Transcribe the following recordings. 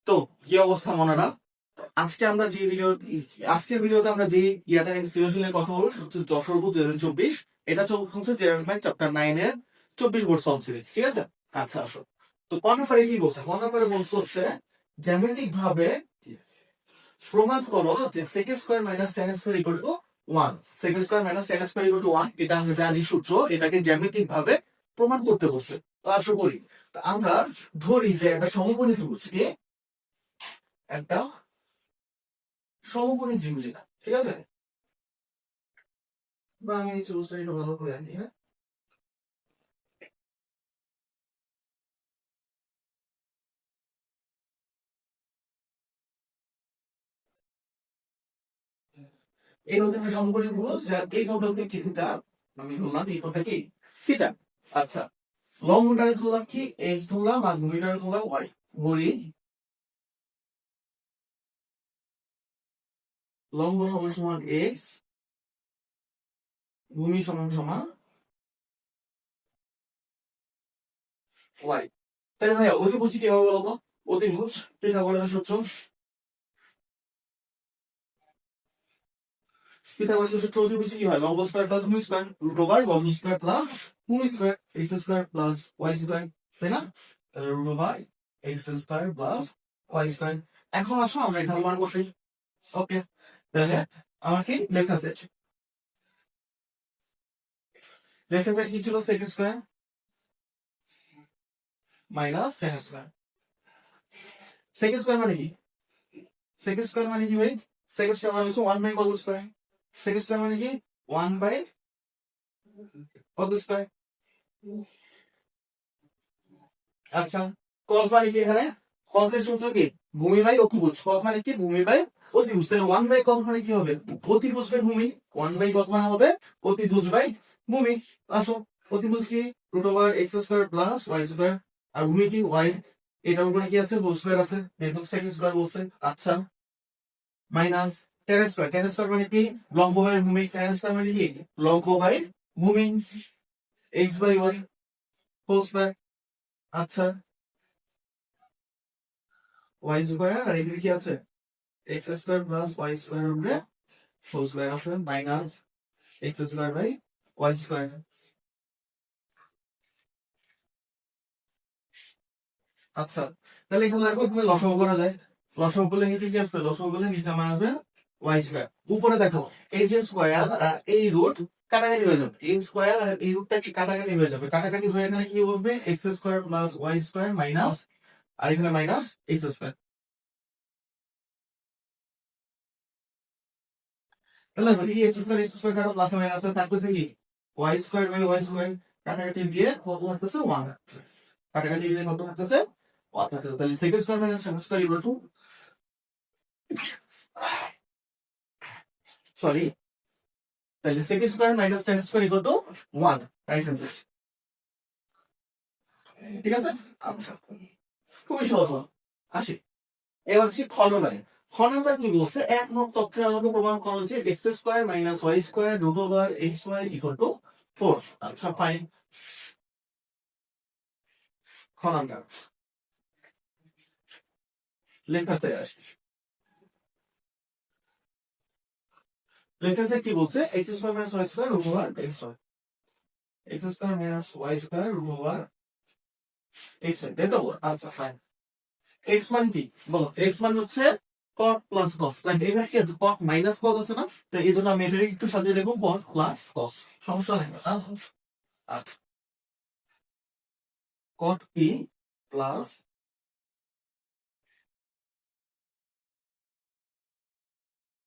তো কি অবস্থা মনেরা? আজকে আমরা যে ভিডিও আজকের ভিডিওতে আমরা যে ইয়াটা সৃজনশীলের কথা বলবো সেটা হচ্ছে যশোর বোর্ড 2024। এটা চলছে জেনারেল ম্যাথ চ্যাপ্টার 9 এর 24 বোর্ড সলভ সিরিজ, ঠিক আছে? আচ্ছা আসো। তো কর্নাফারে কি বলছে? কর্নাফারে বলছে হচ্ছে জ্যামিতিক ভাবে প্রমাণ করো যে sec square minus tan square equal two 1। sec square minus tan square equal two 1 এটা আমরা জানি সূত্র, এটাকে জ্যামিতিক ভাবে প্রমাণ করতে বলছে। তো আসো করি। তো আমরা ধরি যে একটা সমকোণী ত্রিভুজ, কি একটা সমকোণী ত্রিভুজ এটা, ঠিক আছে? বা আমি এই ত্রিভুজটা একটু ভালো করে আনি, হ্যাঁ? এই হচ্ছে একটা সমকোণী ত্রিভুজ যার এই কোণটা হচ্ছে থিটা। আমি ধরলাম এই কোণটা কি থিটা। আচ্ছা, লম্বটারে ধরলাম কি এক্স ধরলাম আর ভূমিটারে ধরলাম ওয়াই। ধরি লম্ব সমান সমান এক্স, ভূমি সমান সমান ওয়াই। তাহলে ভাইয়া অতিভুজ কিভাবে বলবো? অতিভুজ পিথাগোরাসের সূত্র। পিথাগোরাসের সূত্র অতিভুজ কি হয়? লম্ব স্কয়ার প্লাস ভূমি স্কয়ার রুট ওভার লম্ব স্কয়ার প্লাস ভূমি square x square plus Y square, তাই না? Root over x square plus Y square. এখন আসো আমরা এটা মান বসাই। ওকে, তাহলে আমার কি লেখা আছে? লেখা আছে কি ছিল? Sec square minus ten square. Sec square মানে কি? সেক স্কয়ার মানে কি ভাই? সেক স্কয়ার মানে হচ্ছে ওয়ান বাই কত স্কয়ার। সেক স্কয়ার মানে কি? ওয়ান বাই কত স্কয়ার। আচ্ছা, কস মানে কি এখানে? কসের সূত্র কি? ভূমি বাই অতিভুজ। কস মানে কি? ভূমি বাই অতিভুজ। তাহলে ওয়ান বাই কস মানে কি হবে? অতিভুজ বাই ভূমি। ওয়ান বাই কস মানে হবে অতিভুজ বাই ভূমি। আসো, অতিভুজ কি? Root over x square plus Y square. আর ভূমি কি? ওয়াই। এটার উপরে কি আছে? হোল স্কয়ার আছে, যেহেতু সেক স্কয়ার বলছে। আচ্ছা, minus ten square. Ten square মানে কি? লম্ব বাই ভূমি। টেন স্কয়ার মানে কি? লম্ব বাই ভূমি। X by y whole square. আচ্ছা, ওয়াই স্কয়ার আর এখানে কি আছে? X square plus Y square উপরে হোল স্কয়ার আছে minus x square by Y square. আচ্ছা, তাহলে এখানে দেখো তুমি লসাগু করা যায়। লসাগু করলে নিচে কি আসবে? লসাগু করলে নিচে আমার আসবে ওয়াই স্কয়ার। উপরে দেখো এই যে স্কয়ার আর এই রুট কাটাকাটি হয়ে যাবে। এই স্কয়ার আর এই রুটটা কি কাটাকাটি হয়ে যাবে। কাটাকাটি হয়ে এখানে কি বলবে? X square plus Y square minus, আর এখানে মাইনাস এক্স স্কয়ার। তাহলে এই এক্স স্কয়ার কাটা প্লাস মাইনাস থাকতেছে কি? Y square by Y square. কাটাকাটি দিয়ে কত থাকতেছে? ওয়ান। কাটাকাটি দিয়ে কত থাকতেছে? ওয়ান থাকতেছে। তাহলে second square minus second square equal to, sorry, তাহলে second square minus ten square equal to one. Right answer, ঠিক আছে? আচ্ছা, খুবই সহজ। আসি এবার হচ্ছে ফর্মুলায়। ফর্মুলা কি বলছে? এক নং তথ্যের আমাকে প্রমাণ করা হচ্ছে x square minus y square root over x y equal to 4। আচ্ছা ফাইন। খনাঙ্কার লেখাতে আসি। লেখাতে কি বলছে? X square minus y square root over x y. X square minus y square root over x y, তাই তো? আচ্ছা ফাইন। এক্স মান কি বলো? এক্স মান হচ্ছে cot প্লাস cos। লাইক এখানে কি আছে? cot মাইনাস cos আছে না? তো এই জন্য আমি এটা একটু সাজিয়ে দেবো cot প্লাস cos। সমস্যা নেই। আচ্ছা, cot p plus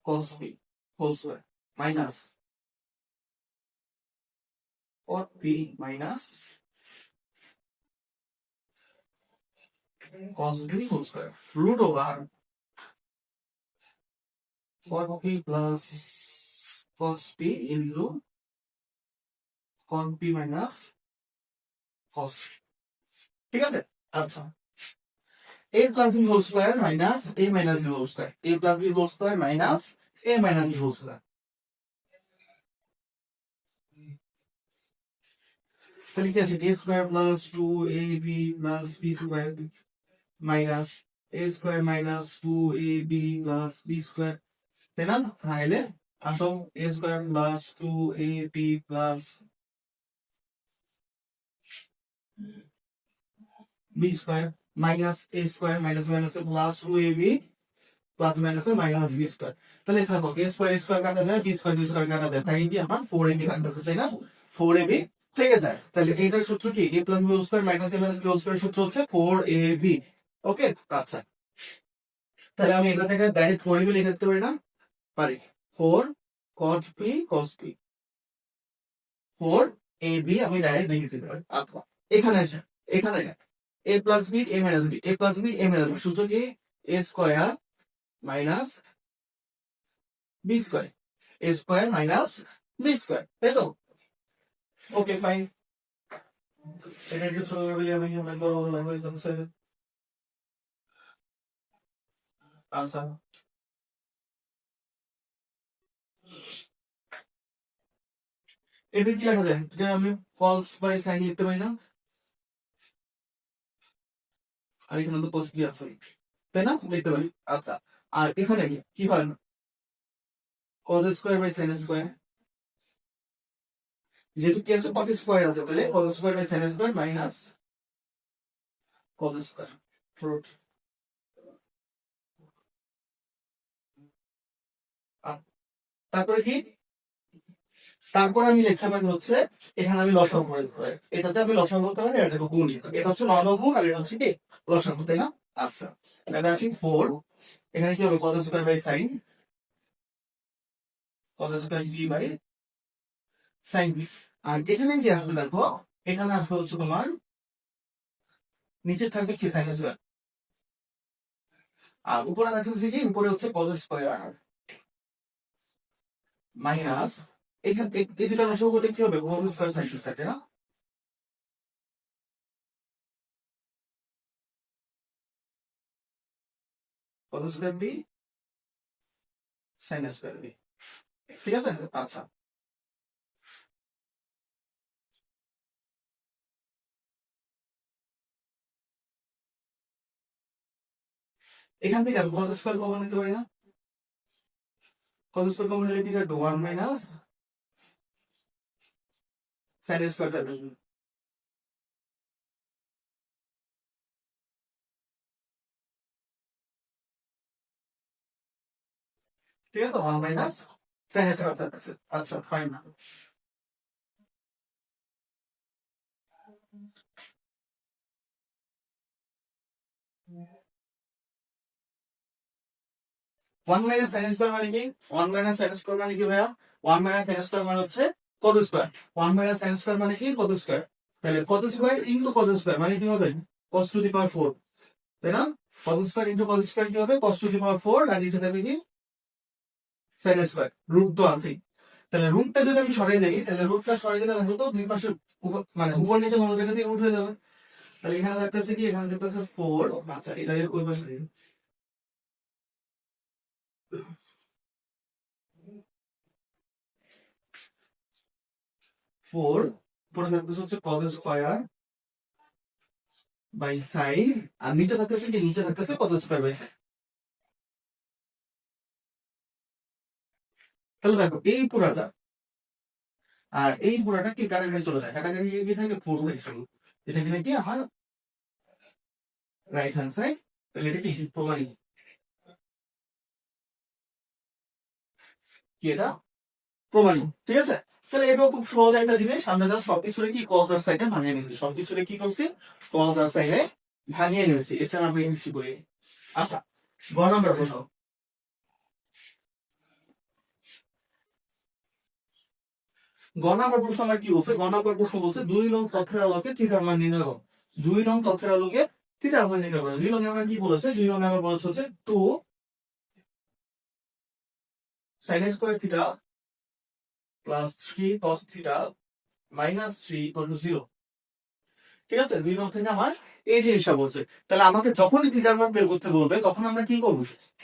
cos p whole square minus cot p minus cos b whole square root over cot p plus cos p into cot p minus cos। ঠিক আছে? আচ্ছা, a plus b whole square minus a minus b whole square। a plus b whole square minus a minus b whole square। তাহলে কি আছে? a square plus 2ab plus b square minus A square minus 2ab plus B square, তাই না? তাহলে আসো A square plus 2ab plus B square minus A square minus minus plus 2ab plus minus minus B square. তাহলে থাকো এ square কাটা যায়, B square কাটা যায়, তাই কি আমার 4ab থাকতেছে, তাই না? 4ab থেকে যায়। তাহলে এইটার সূত্র কি? a plus b whole square minus a minus b whole square সূত্র হচ্ছে 4ab। ওকে, আচ্ছা তাহলে আমি এটা থেকে ডাইরেক্ট 4ab লিখে দিতে পারি না? পারি। 4 cot p cos p, 4ab আমি ডাইরেক্ট লিখে দিতে পারি। আচ্ছা এখানে আসে, এখানে a plus b a minus b, a plus b a minus b সূত্র কি? a square minus B square, a square minus B square, তাই তো? Okay fine. এটা একটু ছোট করে দিলে আমি বড় হয়ে যাচ্ছে। আচ্ছা এটা কি লেখা যায়? এটা আমি কস বাই সাইন লিখতে পারি না? আর এখানে তো কস বি আছে, তাই না? লিখতে পারি। আচ্ছা আর এখানে কি হয়? Cos square by sine square, যেহেতু কি আছে কট স্কোয়ার আছে, তাহলে cos square by sine square minus cos square root. তারপরে কি? তারপর আমি লিখতে পারি হচ্ছে এখানে আমি লসাগু করে দিতে পারি, এটাতে আমি লসাগু করতে পারি, এটা গুণ, এটা হচ্ছে লসাগু আর এটা হচ্ছে কি লসাগু, তাই না? আচ্ছা তাহলে আসি 4, এখানে কি হবে? কত স্কয়ার বাই সাইন, কত square B by sine B. আর এখানে কি আসবে দেখো, এখানে আসবে হচ্ছে তোমার নিচে থাকবে কি সাইন স্কয়ার, আর উপরে রাখছে কি উপরে হচ্ছে কত স্কয়ার মাইনাস এখানে এই দুটো লসাগু করতে কি হবে? কত স্কয়ার সাইন স্কয়ার, তাই না? Cot square b sine square b, ঠিক আছে? আচ্ছা এখান থেকে আমি কত স্কয়ার কমন নিতে পারি না? কত স্কয়ার কমন নিলে কি থাকবে? 1 মাইনাস সাইন স্কয়ার থাকবে, ঠিক আছে? 1 মাইনাস সাইন স্কয়ার থাকতেছে। আচ্ছা ফাইন। 1 মাইনাস সাইন স্কয়ার মানে কি? 1 মাইনাস সাইন স্কয়ার মানে কি ভাইয়া? 1 মাইনাস সাইন স্কয়ার মানে হচ্ছে কত স্কয়ার। 1 মাইনাস সাইন স্কয়ার মানে কি? কত স্কয়ার। তাহলে কত স্কয়ার ইনটু কত স্কয়ার মানে কি হবে? cos টু দি পাওয়ার 4, তাই না? কত স্কয়ার ইনটু কত স্কয়ার কি হবে? cos টু দি পাওয়ার 4 আর নিচে থাকবে কি সাইন স্কয়ার, রুট তো আছেই। তাহলে রুটটা যদি আমি সরিয়ে দিই, তাহলে রুটটা সরিয়ে দিলে দেখো তো দুই পাশে মানে উপর নিচে কোনো জায়গা দিয়ে রুট হয়ে যাবে। তাহলে এখানে থাকতেছে কি? এখানে থাকতেছে 4। আচ্ছা এটা ওই পাশে 4 পরে থাকতেছে হচ্ছে cos স্কয়ার বাই সাইন, আর নিচে থাকতেছে কি? নিচে থাকতেছে কত স্কয়ার বাই সাইন। তাহলে দেখো এই পুরাটা আর এই পুরাটা কি কাটাকাটি চলে যায়, কাটাকাটি কি থাকে? 4 থেকে শুরু, এটা কিনা কি আমার রাইট হ্যান্ড সাইড, তাহলে এটা কি প্রমাণিত কি? এটা প্রমাণিত, ঠিক আছে? তাহলে এটাও খুব সহজ একটা জিনিস, আমরা যা সবকিছুরে কি কজ আর সাইডে ভাঙিয়ে নিয়েছি, সবকিছুরে কি করছি? কজ আর সাইডে ভাঙিয়ে নিয়েছি, এছাড়া আমি বেশি করি। আচ্ছা গ নাম্বার প্রশ্ন, গ নাম্বার প্রশ্ন আমার কি বলছে? গ নাম্বার প্রশ্ন বলছে 2 নং তথ্যের আলোকে থিটার মান নির্ণয় করো। 2 নং তথ্যের আলোকে থিটার মান নির্ণয় করো। 2 নং আমার কি বলেছে? 2 নং আমার বলেছে হচ্ছে 2 sin square theta plus 3 cos theta minus 3 equal to 0, ঠিক আছে? 2 নং থেকে আমার এই জিনিসটা বলছে। তাহলে আমাকে যখনই থিটার মান বের করতে বলবে তখন আমরা কি করবো?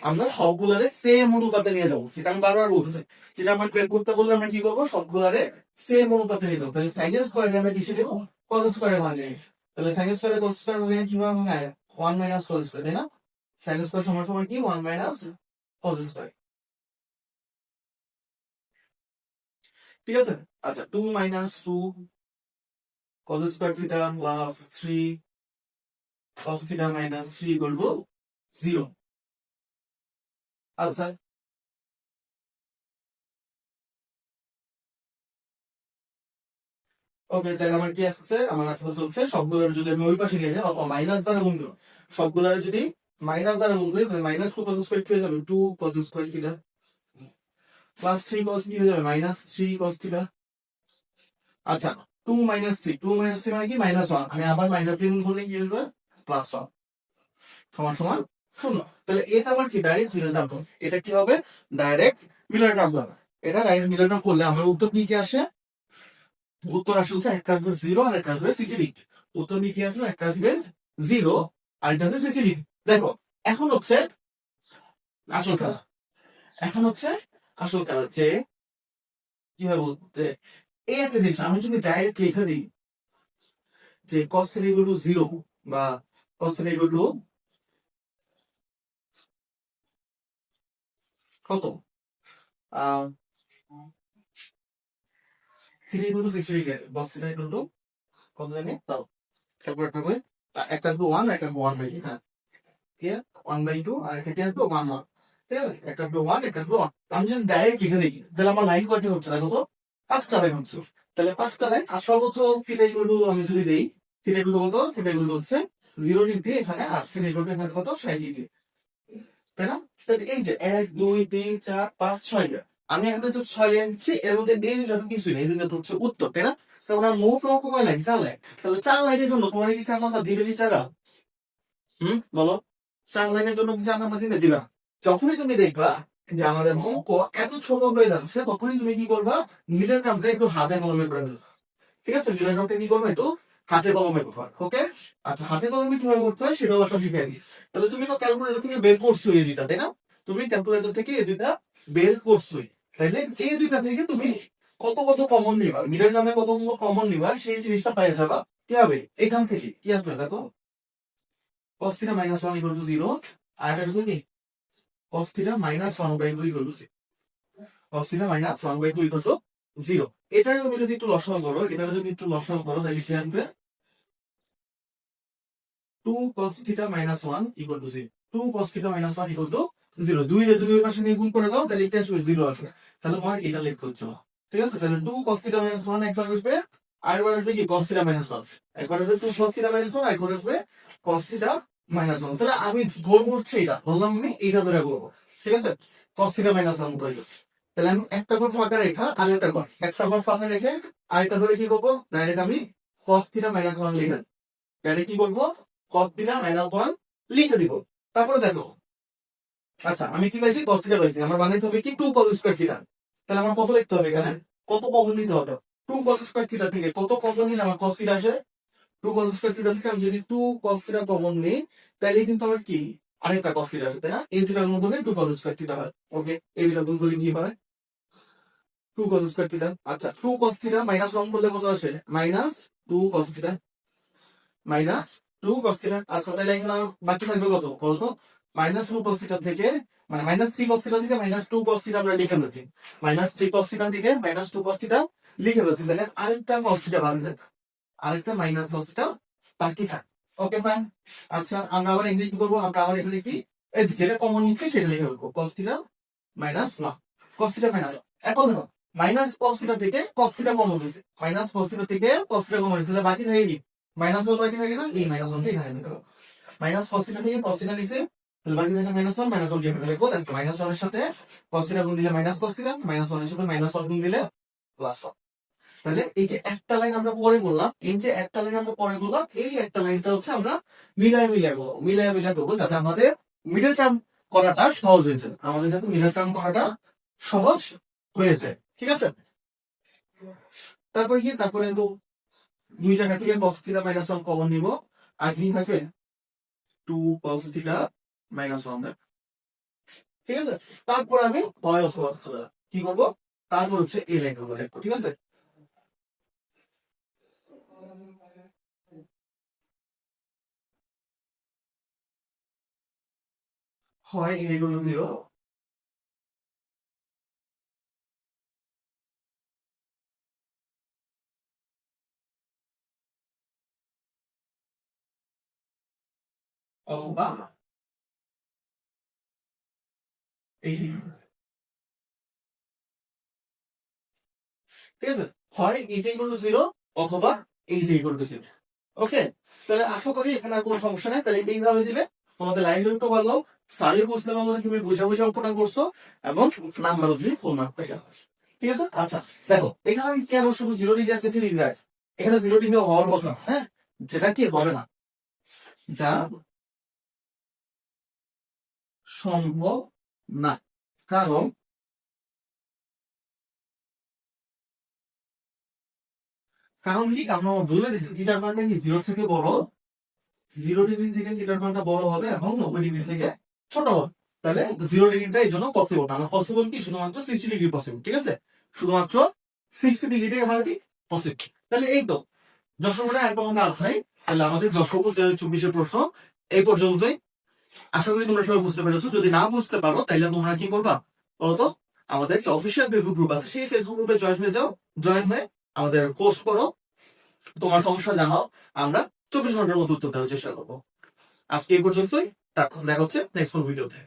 আমরা সবগুলারে সেম অনুপাতে নিয়ে যাবো, সেটা আমি বারবার বলতেছি। থিটার মান বের করতে বললে আমরা কি করবো? সবগুলারে সেম অনুপাতে নিয়ে যাবো। তাহলে সাইন স্কয়ারে আমরা কিসে দেবো? cos স্কয়ারে মান জানি। তাহলে সাইন স্কয়ারে cos স্কয়ার মানে কিভাবে হয়? 1 মাইনাস cos স্কয়ার, তাই না? সাইন স্কোয়ার সমান সমান কি 1 মাইনাস কজ স্কোয়ার। ঠিক আছে, আচ্ছা 2 minus 2 cos square theta plus 3 cos theta minus 3 equal to 0। আচ্ছা ওকে, তাহলে আমার কি আসছে, আমার আসলে চলছে সবগুলোর যদি আমি ওই পাশে নিয়ে যাই অথবা মাইনাস দ্বারা গুণ করি, সবগুলোর যদি মাইনাস দ্বারা গুণ করি তাহলে মাইনাস কজ স্কোয়ার কি হয়ে যাবে 2 কজ স্কোয়ার থিটা প্লাস 3 কস কি হয়ে যাবে মাইনাস 3 কস থিটা। আচ্ছা 2 মাইনাস 3, 2 মাইনাস 3 মানে কি মাইনাস 1, আমি আবার মাইনাস দিয়ে গুণ করলে কি হবে প্লাস 1 সমান সমান 0। তাহলে এটা আবার কি ডাইরেক্ট মিডল টার্ম, এটা কি হবে ডাইরেক্ট মিডল টার্ম হবে। এটা ডাইরেক্ট মিডল টার্ম করলে আমার উত্তর কি কি আসে, উত্তর আসে হচ্ছে একটা আসবে 0 আর একটা আসবে 60। উত্তর কি কি আসবে, একটা আসবে 0 আর একটা আসবে 60। দেখো এখন হচ্ছে আসল খেলা, এখন হচ্ছে আসল খেলা যে কিভাবে বলতে, এই একটা জিনিস আমি যদি ডাইরেক্ট লিখে দিই যে cos θ equal to 0 বা cos θ equal to কত, 3 equal to 60 degree, cos θ equal to কত জানি তাও ক্যালকুলেট করে, একটা আসবে 1 একটা আসবে 1/2, হ্যাঁ ঠিক আছে 1/2 আর একটা কি আসবে 1 1, ঠিক আছে একটা আসবে 1 একটা আসবে 1। আমি যদি ডাইরেক্ট লিখে দিই তাহলে আমার লাইন কয়টা হচ্ছে, দেখো তো 5টা লাইন হচ্ছে। তাহলে 5টা লাইন আর সর্বোচ্চ θ equal to আমি যদি দেই θ equal to কত, θ equal to হচ্ছে 0 ডিগ্রি এখানে আর θ equal to এখানে কত 60 ডিগ্রি, তাই না? তাহলে এই যে 1 2 3 4 5 6টা আমি একটা যে 6 লাইন দিচ্ছি এর মধ্যে এই দুটো তো কিছুই নেই, এই দুটো তো হচ্ছে উত্তর, তাই না? তাহলে আমার মোট অঙ্ক কয় লাইন, 4 লাইন। তাহলে 4 লাইনের জন্য তোমার কি 4 নাম্বার দিবে বিচারা, বলো 4 লাইনের জন্য কি 4 নাম্বার দিবে দিবা? যখনই তুমি দেখবা যে আমাদের অঙ্ক এত ছোট হয়ে যাচ্ছে তখনই তুমি কি করবা, মিডল টার্মটা একটু হাতে কলমে করে দেবে। ঠিক আছে, মিডল টার্মটা কি করবে একটু হাতে কলমে করতে হয়। ওকে, আচ্ছা হাতে কলমে কিভাবে করতে হয় সেটাও আসলে শিখিয়ে দিই। তাহলে তুমি তো ক্যালকুলেটর থেকে বের করছো এই দুইটা, তাই না? তুমি ক্যালকুলেটর থেকে এই দুইটা বের করছোই, তাইলে এই দুইটা থেকে তুমি কত কত কমন নিবা, মিডল টার্মে কত কত কমন নিবা সেই জিনিসটা পেয়ে যাবা। কি হবে এখান থেকে কি আসবে দেখো, cos θ minus 1 equal to 0 আর এটা হলো কি cos θ minus 1/2 equal to 0, cos θ minus 1/2 equal to 0। এটা তুমি যদি একটু লসাগু করো, এটা যদি একটু লসাগু করো তাহলে কি আসবে 2 cos θ minus 1 equal to 0, 2 cos θ minus 1 equal to 0। দুই রে যদি ওই পাশে নিয়ে গুণ করে দাও তাহলে এটা আসবে 0 আসবে। তাহলে তোমার এটা লিখতে হচ্ছে, ঠিক আছে? তাহলে 2 cos θ minus 1 একবার আসবে, আরেকবার আসবে কি cos θ minus 1, একবার আসবে 2 cos θ minus 1, আরেকবার আসবে cos θ minus 1। তাহলে আমি ধরবো হচ্ছে এটা, বললাম আমি এইটা ধরে করবো, ঠিক আছে cos θ minus 1 ধরে। তাহলে আমি একটা ঘর ফাঁকা রেখা আর একটা ঘর, একটা ঘর ফাঁকা রেখে আরেকটা ধরে কি করবো, ডাইরেক্ট আমি cos θ minus 1 লিখে ডাইরেক্ট কি করবো cos θ minus 1 লিখে দিব। তারপরে দেখো, আচ্ছা আমি কি পাইছি cos θ পাইছি, আমার বানাইতে হবে কি 2 cos স্কয়ার থিটা। তাহলে আমার কত লিখতে হবে এখানে, কত কমন নিতে হবে, 2 cos স্কয়ার থিটা থেকে কত কমন নিলে আমার cos θ আসে, 2 cos স্কয়ার থিটা থেকে আমি যদি 2 cos θ কমন নিই তাহলে কিন্তু আমার কি আরেকটা cos θ আসে, তাই না? এই দুটা গুণ করলে 2 cos স্কয়ার থিটা হয়। ওকে, এই দুটা গুণ করলে কি হয় 2 cos স্কয়ার থিটা। আচ্ছা 2 cos θ মাইনাস 1 করলে কত আসে, মাইনাস 2 cos θ, মাইনাস 2 cos θ। আচ্ছা তাহলে এখানে আমার বাকি থাকবে কত বলতো, মাইনাস 2 cos θ থেকে মানে মাইনাস 3 cos θ থেকে মাইনাস 2 cos θ আমরা লিখে ফেলছি, মাইনাস 3 cos θ থেকে মাইনাস 2 cos θ লিখে ফেলছি। তাহলে আরেকটা cos θ বাকি থাকে, আরেকটা মাইনাস cos θ বাকি থাকে। Okay fine. আচ্ছা আমরা আবার এখানে কি করবো, আমরা আবার এখানে কি এই যে যেটা কমন নিচ্ছে সেটা লিখে ফেলবো, cos θ মাইনাস না cos θ মাইনাস। এখন দেখো মাইনাস cos θ থেকে cos θ কমন হয়েছে, মাইনাস cos θ থেকে cos θ কমন হয়েছে, তাহলে বাকি থাকে কি মাইনাস 1 বাকি থাকে না, এই মাইনাস 1 টা এখানে লিখো, মাইনাস cos θ থেকে cos θ নিছে তাহলে বাকি থাকে মাইনাস 1, মাইনাস 1 দিয়ে লিখবো। দেখো মাইনাস 1 এর সাথে cos θ গুণ দিলে মাইনাস cos θ, মাইনাস 1 এর সাথে মাইনাস 1 গুণ দিলে প্লাস 1। তাহলে এই যে একটা লাইন আমরা পরে বললাম, এই যে একটা লাইন আমরা পরে বললাম, এই একটা লাইনটা হচ্ছে আমরা মিলায় করবো যাতে আমাদের মিডল টার্ম করাটা সহজ হয়ে যায়, আমাদের যাতে মিডল টার্ম করাটা সহজ হয়ে যায়। ঠিক আছে, তারপরে কি, তারপরে তো দুই জায়গা থেকে cos θ মাইনাস 1 কমন নিব আর কি থাকে 2 cos θ মাইনাস 1। ঠিক আছে, তারপর আমি হয় অথবা কি করবো, তারপর হচ্ছে এই লাইন করবো, ঠিক আছে। হয় a equal to 0 অথবা এই, ঠিক আছে, হয় ইজ ইকুয়াল টু 0 অথবা এইট ইকুয়াল টু 0। ওকে, তাহলে আশা করি এখানে আর কোনো সমস্যা নেই। তাহলে এইভাবে দিলে তোমাদের লাইন লিখতে পারলো, সারিও বুঝতে পারলো যে তুমি বুঝে বুঝে অঙ্কটা করছো, এবং নাম্বারও দিলে ফুল মার্ক পেয়ে যাবে। ঠিক আছে, আচ্ছা দেখো এখানে আমি কেন শুধু 0 ডিগ্রি আছে 3 ডিগ্রি আছে, এখানে 0 ডিগ্রি হওয়ার কথা, হ্যাঁ, যেটা কি হবে না, যা সম্ভব না। কারণ কারণ কি, কারণ আমরা বলে দিচ্ছি থিটার মানটা কি 0 থেকে বড়, 0 ডিগ্রি থেকে থিটার মানটা বড় হবে এবং 90 ডিগ্রি থেকে ছোট হবে। তাহলে 0 ডিগ্রিটা এই জন্য পসিবল না। পসিবল কি, শুধুমাত্র 60 ডিগ্রি পসিবল। ঠিক আছে, শুধুমাত্র 60 ডিগ্রিটাই আমাদের কি পসিবল। তাহলে এই তো যশোর বোর্ডে একদম আমরা আসাই। তাহলে আমাদের যশোর বোর্ড 2024 প্রশ্ন এই পর্যন্তই। আশা করি তোমরা সবাই বুঝতে পেরেছো। যদি না বুঝতে পারো তাহলে তোমরা কি করবা বলতো, আমাদের যে অফিসিয়াল ফেসবুক গ্রুপ আছে সেই ফেসবুক গ্রুপে জয়েন হয়ে যাও। জয়েন হয়ে আমাদের পোস্ট করো, তোমার সমস্যা জানাও, আমরা 24 ঘন্টার মধ্যে উত্তর দেওয়ার চেষ্টা করবো। আজকে এই পর্যন্তই, দেখা হচ্ছে নেক্সট কোন ভিডিওতে।